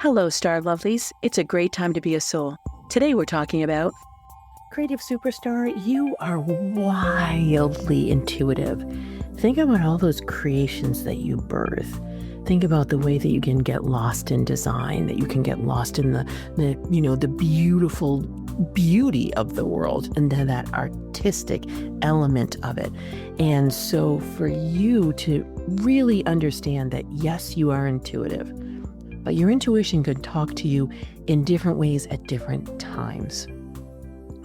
Hello, Star Lovelies. It's a great time to be a soul. Today we're talking about creative superstar. You are wildly intuitive. Think about all those creations that you birth. Think about the way that you can get lost in design, that you can get lost in the beautiful beauty of the world and that artistic element of it. And so for you to really understand that, yes, you are intuitive, but your intuition could talk to you in different ways at different times.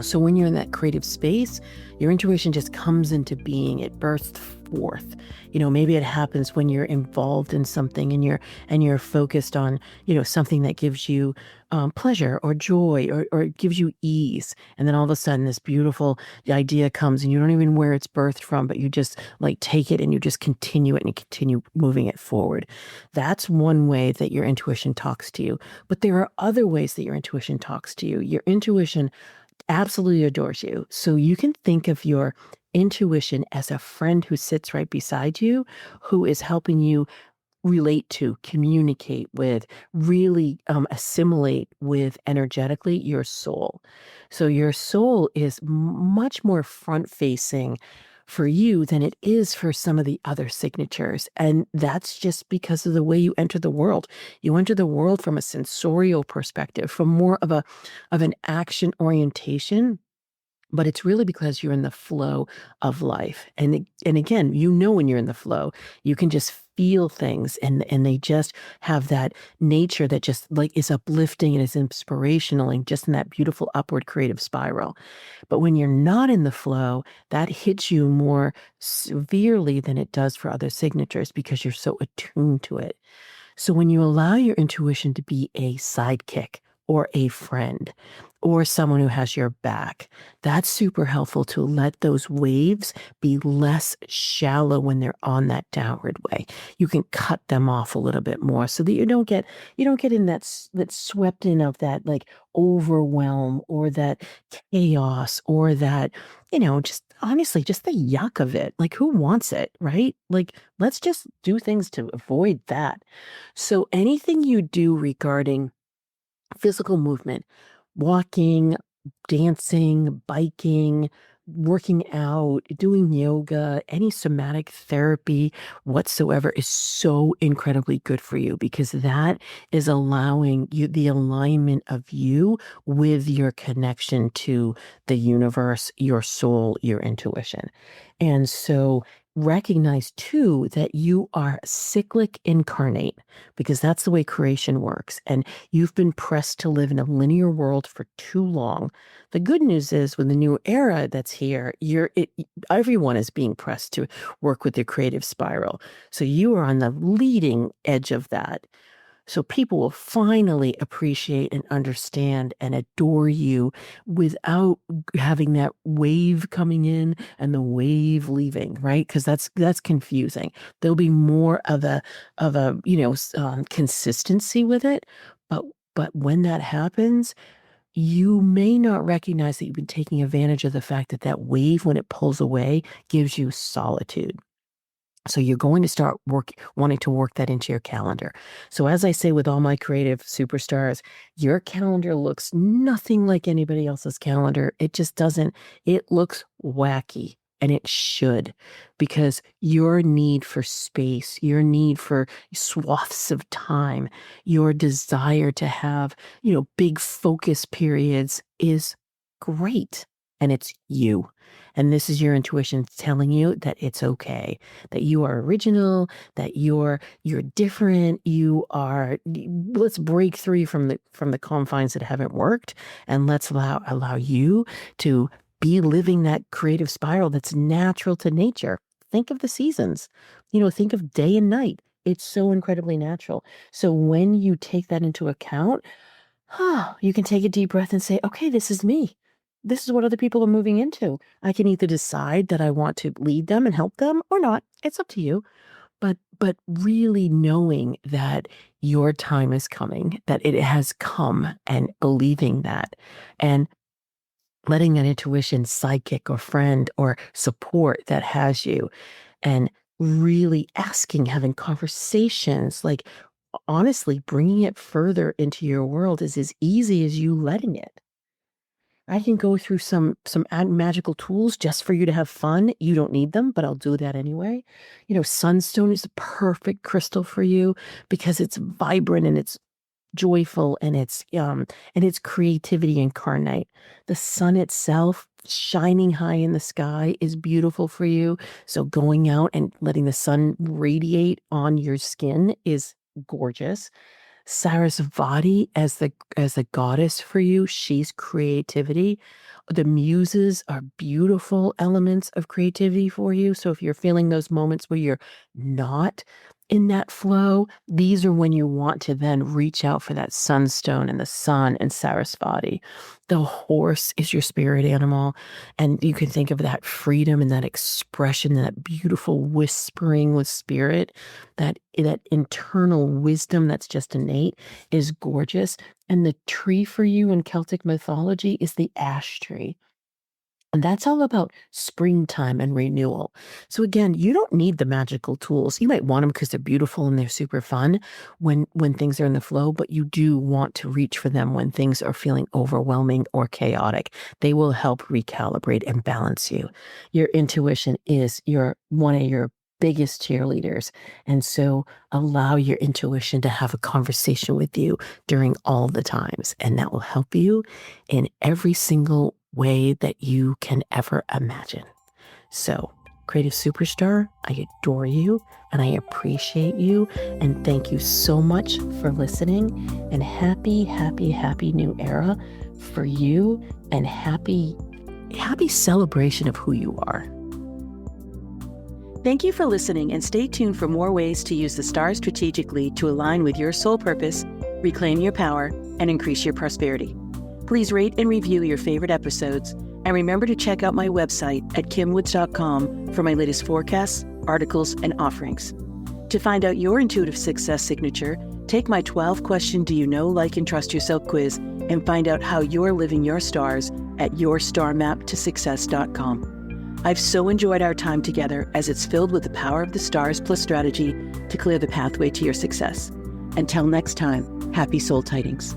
So when you're in that creative space, your intuition just comes into being. It bursts forth. Maybe it happens when you're involved in something and you're focused on, something that gives you pleasure or joy or gives you ease. And then all of a sudden this beautiful idea comes and you don't even know where it's birthed from, but you just take it and you just continue it and you continue moving it forward. That's one way that your intuition talks to you. But there are other ways that your intuition talks to you. Your intuition absolutely adores you. So you can think of your intuition as a friend who sits right beside you, who is helping you relate to, communicate with, really assimilate with energetically your soul. So your soul is much more front-facing for you than it is for some of the other signatures. And that's just because of the way you enter the world. You enter the world from a sensorial perspective, from more of an action orientation. But it's really because you're in the flow of life. And again, when you're in the flow, you can just feel things and they just have that nature that just is uplifting and is inspirational and just in that beautiful upward creative spiral. But when you're not in the flow, that hits you more severely than it does for other signatures because you're so attuned to it. So when you allow your intuition to be a sidekick or a friend or someone who has your back, that's super helpful to let those waves be less shallow when they're on that downward way. You can cut them off a little bit more so that you don't get in that swept in of that overwhelm or that chaos or that, just honestly, just the yuck of it. Who wants it, right? Let's just do things to avoid that. So anything you do regarding physical movement, walking, dancing, biking, working out, doing yoga, any somatic therapy whatsoever is so incredibly good for you because that is allowing you the alignment of you with your connection to the universe, your soul, your intuition. And so recognize too that you are cyclic incarnate because that's the way creation works. And you've been pressed to live in a linear world for too long. The good news is with the new era that's here, everyone is being pressed to work with the creative spiral. So you are on the leading edge of that. So people will finally appreciate and understand and adore you without having that wave coming in and the wave leaving, right? Because that's confusing. There'll be more of a consistency with it, but when that happens, you may not recognize that you've been taking advantage of the fact that that wave, when it pulls away, gives you solitude. So you're going to start wanting to work that into your calendar. So as I say with all my creative superstars, your calendar looks nothing like anybody else's calendar. It just doesn't. It looks wacky. And it should, because your need for space, your need for swaths of time, your desire to have, big focus periods is great. And it's you. And this is your intuition telling you that it's okay, that you are original, that you're different, let's break free from the confines that haven't worked, and let's allow you to be living that creative spiral that's natural to nature. Think of the seasons, think of day and night. It's so incredibly natural. So when you take that into account, you can take a deep breath and say, okay, this is me. This is what other people are moving into. I can either decide that I want to lead them and help them or not. It's up to you. But really knowing that your time is coming, that it has come, and believing that, and letting that intuition, sidekick or friend or support that has you, and really asking, having conversations honestly, bringing it further into your world is as easy as you letting it. I can go through some magical tools just for you to have fun. You don't need them, but I'll do that anyway. Sunstone is the perfect crystal for you because it's vibrant and it's joyful and it's creativity incarnate. The sun itself shining high in the sky is beautiful for you. So going out and letting the sun radiate on your skin is gorgeous. Sarasvati as the goddess for you, she's creativity. The muses are beautiful elements of creativity for you. So if you're feeling those moments where you're not in that flow, these are when you want to then reach out for that sunstone and the sun and Sarasvati. The horse is your spirit animal, and you can think of that freedom and that expression, that beautiful whispering with spirit, that internal wisdom that's just innate is gorgeous. And the tree for you in Celtic mythology is the ash tree. And that's all about springtime and renewal. So again, you don't need the magical tools. You might want them because they're beautiful and they're super fun when things are in the flow, but you do want to reach for them when things are feeling overwhelming or chaotic. They will help recalibrate and balance you. Your intuition is one of your biggest cheerleaders. And so allow your intuition to have a conversation with you during all the times. And that will help you in every single way that you can ever imagine. So, creative superstar, I adore you and I appreciate you. And thank you so much for listening. And happy, happy, happy new era for you. And happy celebration of who you are. Thank you for listening, and stay tuned for more ways to use the stars strategically to align with your soul purpose, reclaim your power, and increase your prosperity. Please rate and review your favorite episodes, and remember to check out my website at kimwoods.com for my latest forecasts, articles, and offerings. To find out your intuitive success signature, take my 12-question Do You Know, Like, and Trust Yourself quiz and find out how you're living your stars at yourstarmaptosuccess.com. I've so enjoyed our time together as it's filled with the power of the stars plus strategy to clear the pathway to your success. Until next time, happy soul tidings.